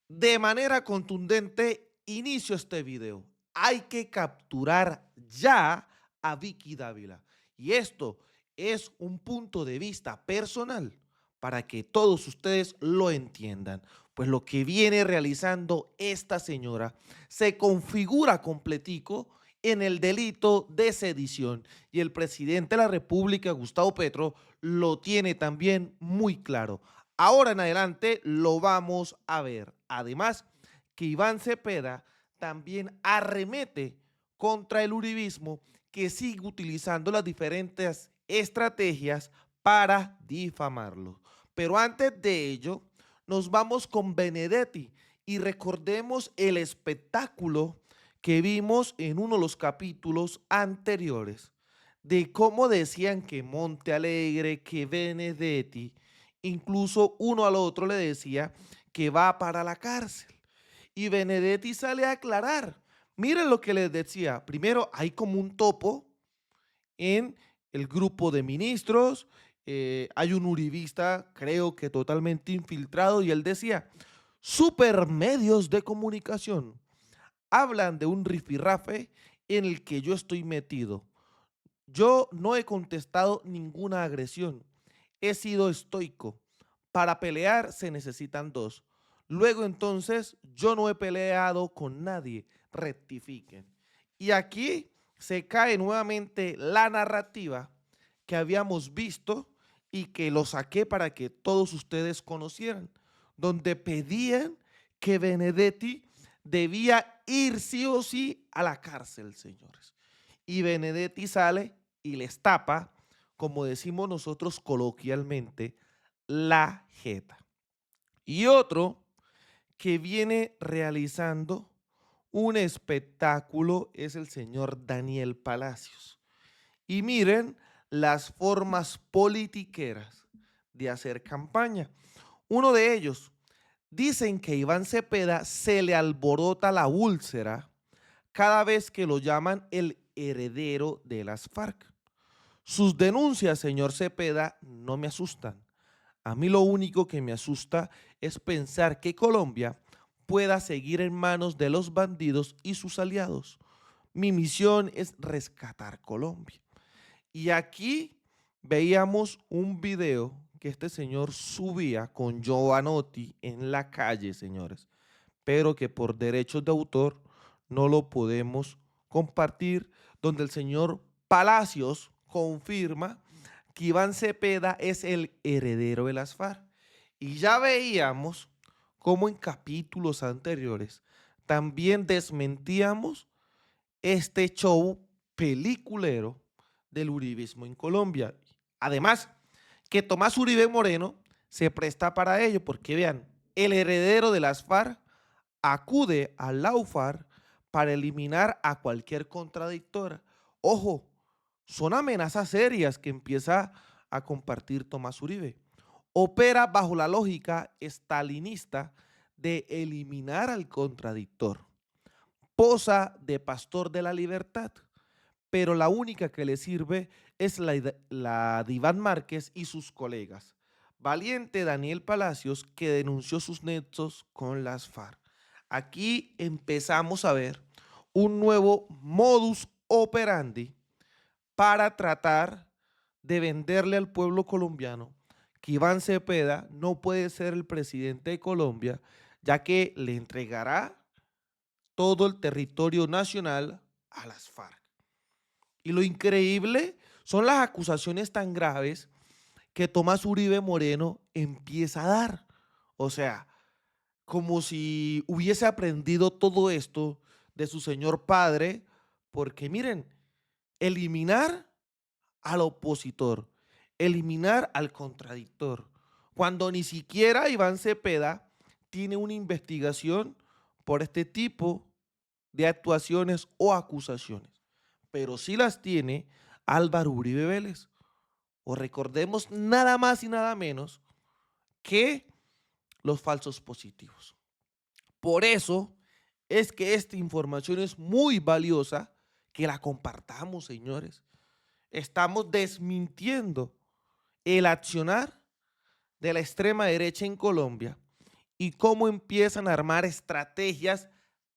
De manera contundente, inicio este video. Hay que capturar ya a Vicky Dávila. Y esto es un punto de vista personal para que todos ustedes lo entiendan. Pues lo que viene realizando esta señora se configura completico en el delito de sedición. Y el presidente de la República, Gustavo Petro, lo tiene también muy claro. Ahora en adelante lo vamos a ver. Además, que Iván Cepeda también arremete contra el uribismo que sigue utilizando las diferentes estrategias para difamarlo. Pero antes de ello, nos vamos con Benedetti y recordemos el espectáculo que vimos en uno de los capítulos anteriores de cómo decían que Monte Alegre, que Benedetti, incluso uno al otro le decía que va para la cárcel. Y Benedetti sale a aclarar. Miren lo que les decía. Primero, hay como un topo en el grupo de ministros. Hay un uribista, creo que totalmente infiltrado, y él decía, supermedios de comunicación hablan de un rifirrafe en el que yo estoy metido. Yo no he contestado ninguna agresión. He sido estoico. Para pelear se necesitan dos. Luego entonces yo no he peleado con nadie. Rectifiquen. Y aquí se cae nuevamente la narrativa que habíamos visto y que lo saqué para que todos ustedes conocieran, donde pedían que Benedetti debía ir sí o sí a la cárcel, señores. Y Benedetti sale y les tapa, como decimos nosotros coloquialmente, la jeta. Y otro que viene realizando un espectáculo es el señor Daniel Palacios. Y miren las formas politiqueras de hacer campaña. Uno de ellos, dicen que Iván Cepeda se le alborota la úlcera cada vez que lo llaman el heredero de las FARC. Sus denuncias, señor Cepeda, no me asustan. A mí lo único que me asusta es pensar que Colombia pueda seguir en manos de los bandidos y sus aliados. Mi misión es rescatar Colombia. Y aquí veíamos un video que este señor subía con Giovanotti en la calle, señores, pero que por derechos de autor no lo podemos compartir, donde el señor Palacios confirma que Iván Cepeda es el heredero de las FARC. Y ya veíamos cómo en capítulos anteriores también desmentíamos este show peliculero del uribismo en Colombia. Además, que Tomás Uribe Moreno se presta para ello, porque vean, el heredero de las FARC acude al Laufar para eliminar a cualquier contradictora. Ojo, son amenazas serias que empieza a compartir Tomás Uribe. Opera bajo la lógica estalinista de eliminar al contradictor. Posa de pastor de la libertad, pero la única que le sirve es la de Iván Márquez y sus colegas. Valiente Daniel Palacios, que denunció sus nexos con las FARC. Aquí empezamos a ver un nuevo modus operandi para tratar de venderle al pueblo colombiano que Iván Cepeda no puede ser el presidente de Colombia, ya que le entregará todo el territorio nacional a las FARC. Y lo increíble son las acusaciones tan graves que Tomás Uribe Moreno empieza a dar. O sea, como si hubiese aprendido todo esto de su señor padre, porque miren, eliminar al opositor, eliminar al contradictor, cuando ni siquiera Iván Cepeda tiene una investigación por este tipo de actuaciones o acusaciones, pero sí las tiene Álvaro Uribe Vélez. O recordemos nada más y nada menos que los falsos positivos. Por eso es que esta información es muy valiosa que la compartamos, señores. Estamos desmintiendo el accionar de la extrema derecha en Colombia y cómo empiezan a armar estrategias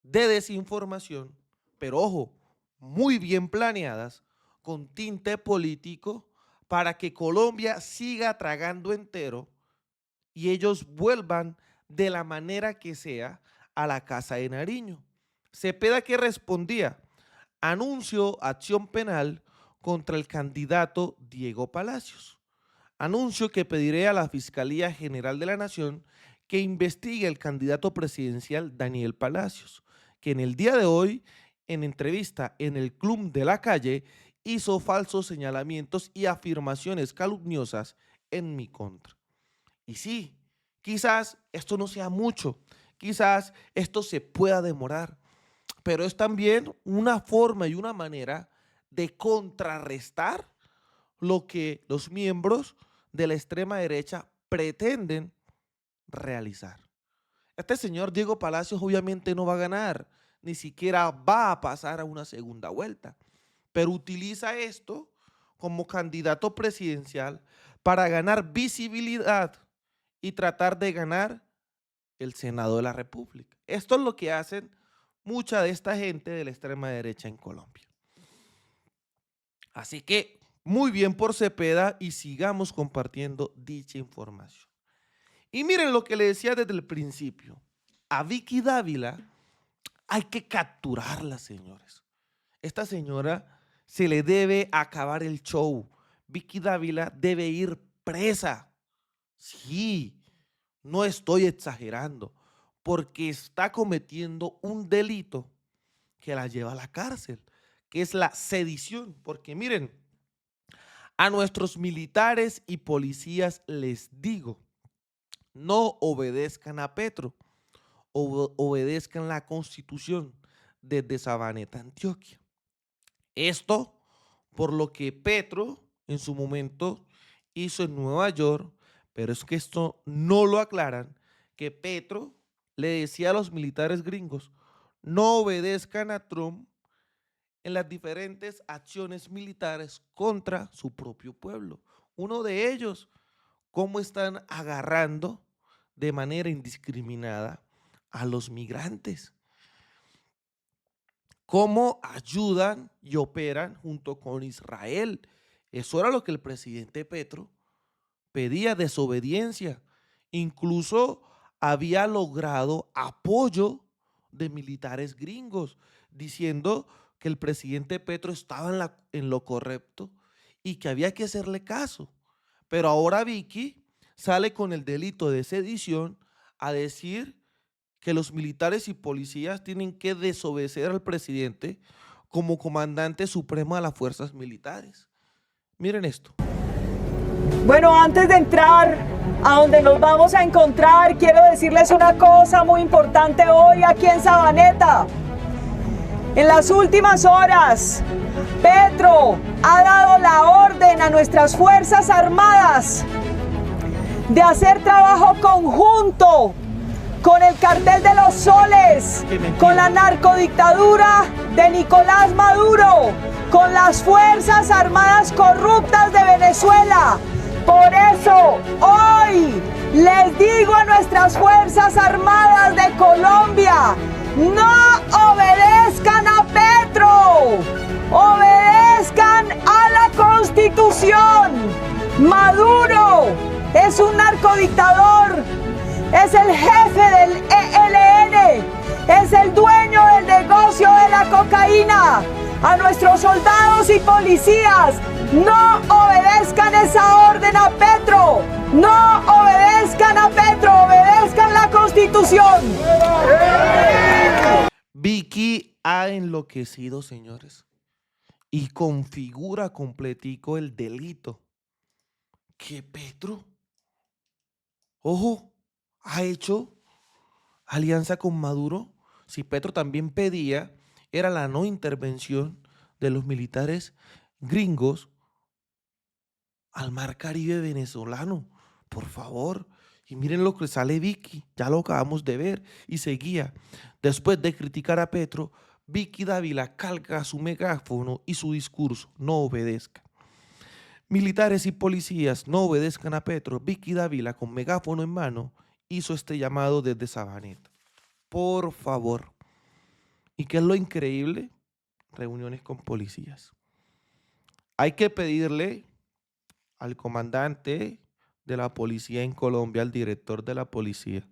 de desinformación, pero ojo, muy bien planeadas, con tinte político, para que Colombia siga tragando entero y ellos vuelvan de la manera que sea a la Casa de Nariño. Cepeda, que respondía: anuncio acción penal contra el candidato Diego Palacios. Anuncio que pediré a la Fiscalía General de la Nación que investigue al candidato presidencial Daniel Palacios, que en el día de hoy, en entrevista en el Club de la Calle, hizo falsos señalamientos y afirmaciones calumniosas en mi contra. Y sí, quizás esto no sea mucho, quizás esto se pueda demorar, pero es también una forma y una manera de contrarrestar lo que los miembros de la extrema derecha pretenden realizar. Este señor Diego Palacios obviamente no va a ganar, ni siquiera va a pasar a una segunda vuelta, pero utiliza esto como candidato presidencial para ganar visibilidad y tratar de ganar el Senado de la República. Esto es lo que hacen mucha de esta gente de la extrema derecha en Colombia. Así que muy bien por Cepeda y sigamos compartiendo dicha información. Y miren lo que le decía desde el principio. A Vicky Dávila hay que capturarla, señores. Esta señora se le debe acabar el show. Vicky Dávila debe ir presa. Sí, no estoy exagerando, porque está cometiendo un delito que la lleva a la cárcel, que es la sedición. Porque miren, a nuestros militares y policías les digo, no obedezcan a Petro, obedezcan la Constitución desde Sabaneta, Antioquia. Esto por lo que Petro en su momento hizo en Nueva York, pero es que esto no lo aclaran, que Petro le decía a los militares gringos, no obedezcan a Trump en las diferentes acciones militares contra su propio pueblo. Uno de ellos, cómo están agarrando de manera indiscriminada a los migrantes, cómo ayudan y operan junto con Israel. Eso era lo que el presidente Petro pedía, desobediencia. Incluso había logrado apoyo de militares gringos, diciendo que el presidente Petro estaba en lo correcto y que había que hacerle caso. Pero ahora Vicky sale con el delito de sedición a decir que los militares y policías tienen que desobedecer al presidente como comandante supremo de las fuerzas militares. Miren esto. Bueno, antes de entrar a donde nos vamos a encontrar, quiero decirles una cosa muy importante hoy aquí en Sabaneta. En las últimas horas, Petro ha dado la orden a nuestras Fuerzas Armadas de hacer trabajo conjunto con el Cartel de los Soles, con la narcodictadura de Nicolás Maduro, con las Fuerzas Armadas corruptas de Venezuela. Por eso, hoy les digo a nuestras Fuerzas Armadas de Colombia, no obedezcan a Petro, obedezcan a la Constitución. Maduro es un narcodictador, es el jefe del ELN, es el dueño del negocio de la cocaína. A nuestros soldados y policías, no obedezcan esa orden a Petro, no obedezcan a Petro, obedezcan la Constitución. Vicky ha enloquecido, señores, y configura completico el delito que Petro, ojo, ha hecho alianza con Maduro. Si Petro también pedía, era la no intervención de los militares gringos al mar Caribe venezolano, por favor. Y miren lo que sale Vicky, ya lo acabamos de ver, y seguía. Después de criticar a Petro, Vicky Dávila calca su megáfono y su discurso, no obedezca. Militares y policías no obedezcan a Petro. Vicky Dávila con megáfono en mano hizo este llamado desde Sabaneta. Por favor. ¿Y qué es lo increíble? Reuniones con policías. Hay que pedirle al comandante de la policía en Colombia, al director de la policía,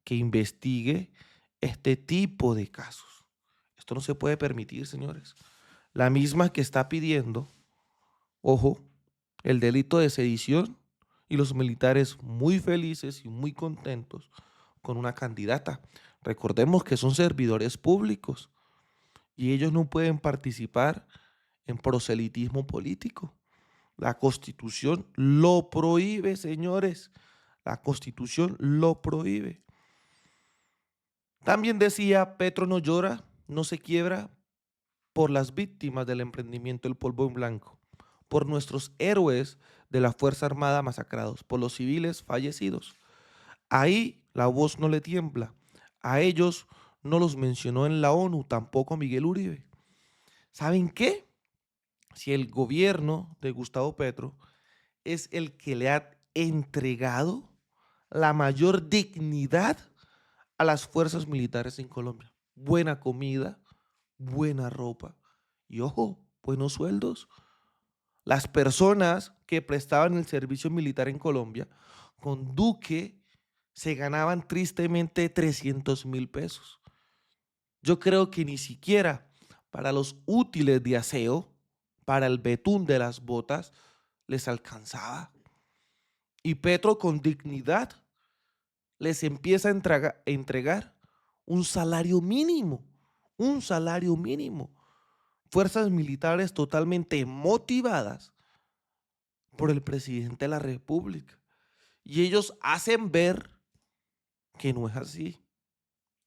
que investigue este tipo de casos. Esto no se puede permitir, señores. La misma que está pidiendo, ojo, el delito de sedición, y los militares muy felices y muy contentos con una candidata. Recordemos que son servidores públicos y ellos no pueden participar en proselitismo político. La Constitución lo prohíbe, señores. La Constitución lo prohíbe. También decía, Petro no llora, no se quiebra por las víctimas del emprendimiento del polvo en blanco, por nuestros héroes de la Fuerza Armada masacrados, por los civiles fallecidos. Ahí la voz no le tiembla. A ellos no los mencionó en la ONU, tampoco a Miguel Uribe. ¿Saben qué? Si el gobierno de Gustavo Petro es el que le ha entregado la mayor dignidad a las fuerzas militares en Colombia. Buena comida, buena ropa y, ojo, buenos sueldos. Las personas que prestaban el servicio militar en Colombia con Duque se ganaban tristemente 300.000 pesos. Yo creo que ni siquiera para los útiles de aseo, para el betún de las botas, les alcanzaba. Y Petro con dignidad les empieza a entregar un salario mínimo, un salario mínimo. Fuerzas militares totalmente motivadas por el presidente de la República. Y ellos hacen ver que no es así.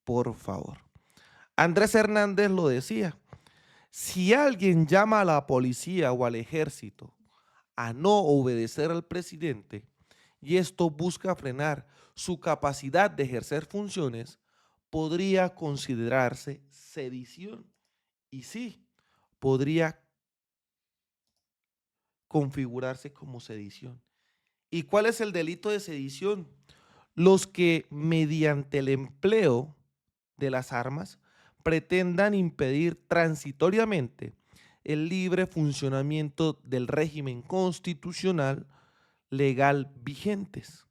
Por favor. Andrés Hernández lo decía. Si alguien llama a la policía o al ejército a no obedecer al presidente y esto busca frenar su capacidad de ejercer funciones, podría considerarse sedición. Y sí, podría configurarse como sedición. ¿Y cuál es el delito de sedición? Los que mediante el empleo de las armas pretendan impedir transitoriamente el libre funcionamiento del régimen constitucional legal vigentes.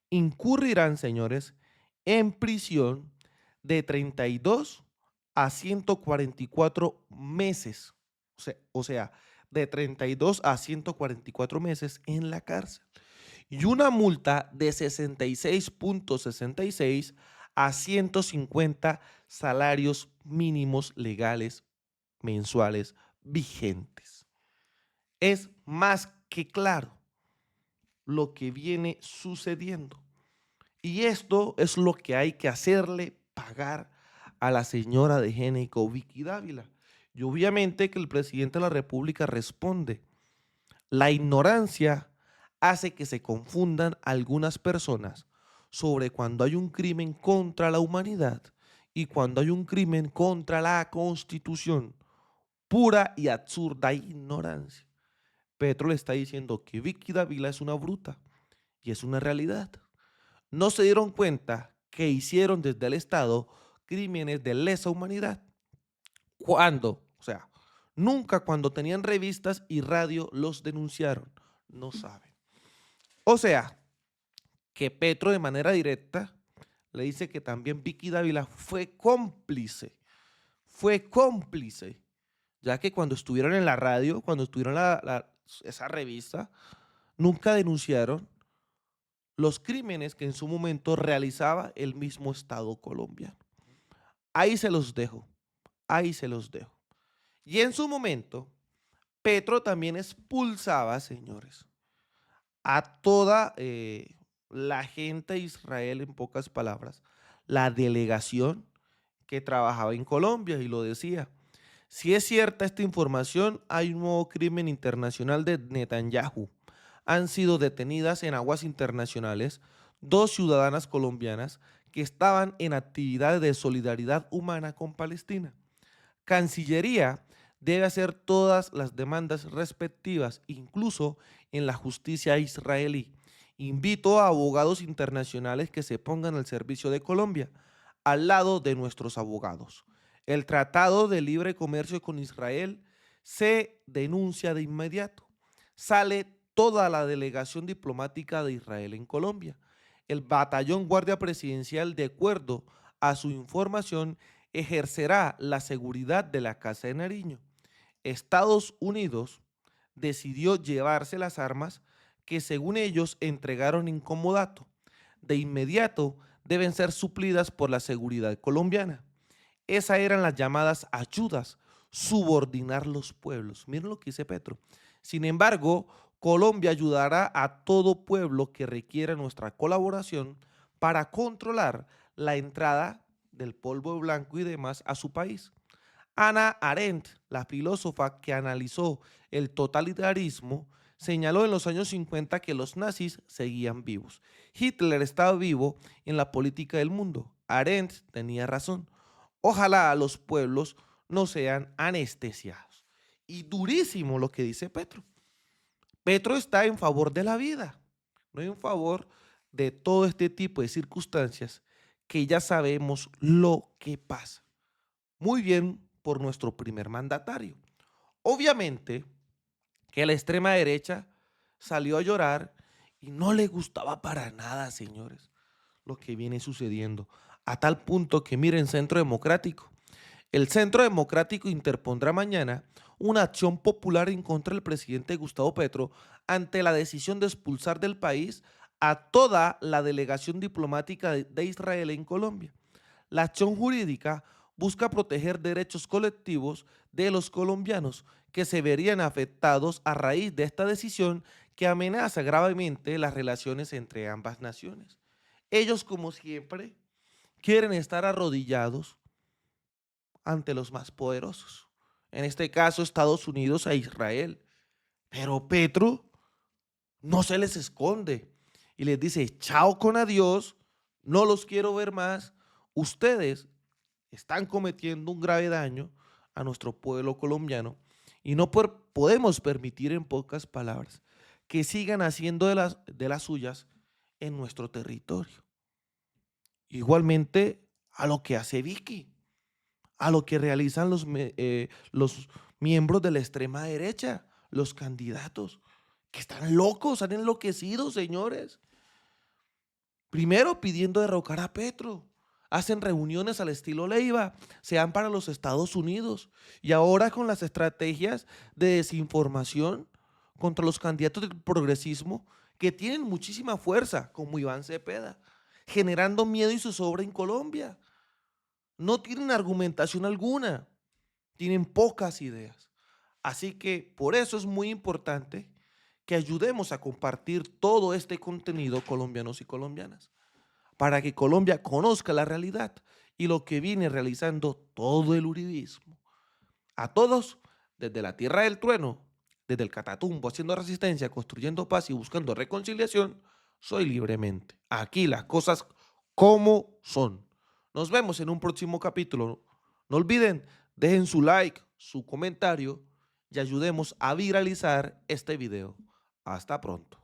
Incurrirán, señores, en prisión de 32 a 144 meses. O sea, de 32 a 144 meses en la cárcel. Y una multa de 66.66 a 150 salarios mínimos legales mensuales vigentes. Es más que claro lo que viene sucediendo. Y esto es lo que hay que hacerle pagar a la señora de Génico, Vicky Dávila. Y obviamente que el presidente de la República responde. La ignorancia hace que se confundan algunas personas sobre cuando hay un crimen contra la humanidad y cuando hay un crimen contra la Constitución. Pura y absurda ignorancia. Petro le está diciendo que Vicky Dávila es una bruta y es una realidad. No se dieron cuenta que hicieron desde el Estado crímenes de lesa humanidad. ¿Cuándo? O sea, nunca cuando tenían revistas y radio los denunciaron. No saben. O sea, que Petro de manera directa le dice que también Vicky Dávila fue cómplice, ya que cuando estuvieron en la radio, cuando estuvieron en esa revista, nunca denunciaron los crímenes que en su momento realizaba el mismo Estado colombiano. Ahí se los dejo, ahí se los dejo. Y en su momento, Petro también expulsaba, señores, a toda la gente de Israel, en pocas palabras, la delegación que trabajaba en Colombia, y lo decía. Si es cierta esta información, hay un nuevo crimen internacional de Netanyahu. Han sido detenidas en aguas internacionales 2 ciudadanas colombianas que estaban en actividades de solidaridad humana con Palestina. Cancillería debe hacer todas las demandas respectivas, incluso en la justicia israelí, Invito a abogados internacionales que se pongan al servicio de Colombia, al lado de nuestros abogados. El Tratado de Libre Comercio con Israel se denuncia de inmediato. Sale toda la delegación diplomática de Israel en Colombia. El batallón Guardia Presidencial, de acuerdo a su información, ejercerá la seguridad de la Casa de Nariño. Estados Unidos decidió llevarse las armas que, según ellos, entregaron en comodato. De inmediato deben ser suplidas por la seguridad colombiana. Esas eran las llamadas ayudas, subordinar los pueblos. Miren lo que dice Petro. Sin embargo, Colombia ayudará a todo pueblo que requiera nuestra colaboración para controlar la entrada del polvo blanco y demás a su país. Hannah Arendt, la filósofa que analizó el totalitarismo, señaló en los años 50 que los nazis seguían vivos. Hitler estaba vivo en la política del mundo. Arendt tenía razón. Ojalá los pueblos no sean anestesiados. Y durísimo lo que dice Petro. Petro está en favor de la vida, no en favor de todo este tipo de circunstancias que ya sabemos lo que pasa. Muy bien por nuestro primer mandatario. Obviamente que la extrema derecha salió a llorar y no le gustaba para nada, señores, lo que viene sucediendo. A tal punto que miren, Centro Democrático. El Centro Democrático interpondrá mañana una acción popular en contra del presidente Gustavo Petro ante la decisión de expulsar del país a toda la delegación diplomática de Israel en Colombia. La acción jurídica busca proteger derechos colectivos de los colombianos que se verían afectados a raíz de esta decisión que amenaza gravemente las relaciones entre ambas naciones. Ellos, como siempre, quieren estar arrodillados ante los más poderosos, en este caso Estados Unidos e Israel. Pero Petro no se les esconde y les dice: chao con adiós, no los quiero ver más, ustedes están cometiendo un grave daño a nuestro pueblo colombiano y no podemos permitir, en pocas palabras, que sigan haciendo de las suyas en nuestro territorio. Igualmente a lo que hace Vicky, a lo que realizan los miembros de la extrema derecha, los candidatos, que están locos, han enloquecido, señores. Primero pidiendo derrocar a Petro, hacen reuniones al estilo Leiva, se van para los Estados Unidos y ahora con las estrategias de desinformación contra los candidatos del progresismo que tienen muchísima fuerza, como Iván Cepeda, generando miedo y zozobra en Colombia. No tienen argumentación alguna, tienen pocas ideas. Así que por eso es muy importante que ayudemos a compartir todo este contenido, colombianos y colombianas, para que Colombia conozca la realidad y lo que viene realizando todo el uribismo. A todos, desde la tierra del trueno, desde el Catatumbo, haciendo resistencia, construyendo paz y buscando reconciliación, soy Libremente. Aquí las cosas como son. Nos vemos en un próximo capítulo. No olviden, dejen su like, su comentario y ayudemos a viralizar este video. Hasta pronto.